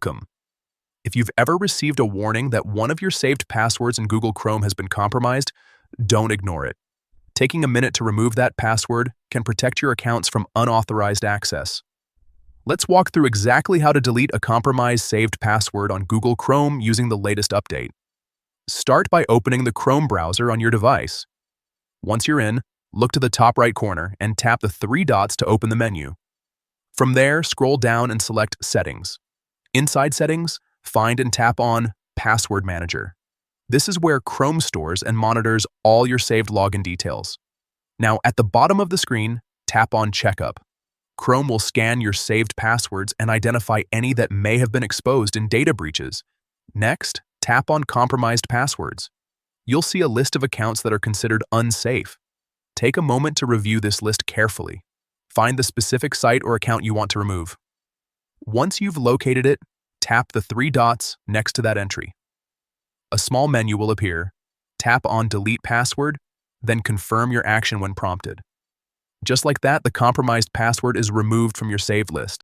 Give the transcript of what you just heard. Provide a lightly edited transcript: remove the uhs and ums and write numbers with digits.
Welcome. If you've ever received a warning that one of your saved passwords in Google Chrome has been compromised, don't ignore it. Taking a minute to remove that password can protect your accounts from unauthorized access. Let's walk through exactly how to delete a compromised saved password on Google Chrome using the latest update. Start by opening the Chrome browser on your device. Once you're in, look to the top right corner and tap the three dots to open the menu. From there, scroll down and select Settings. Inside Settings, find and tap on Password Manager. This is where Chrome stores and monitors all your saved login details. Now, at the bottom of the screen, tap on Checkup. Chrome will scan your saved passwords and identify any that may have been exposed in data breaches. Next, tap on Compromised Passwords. You'll see a list of accounts that are considered unsafe. Take a moment to review this list carefully. Find the specific site or account you want to remove. Once you've located it, tap the three dots next to that entry. A small menu will appear. Tap on Delete Password, then confirm your action when prompted. Just like that, the compromised password is removed from your saved list.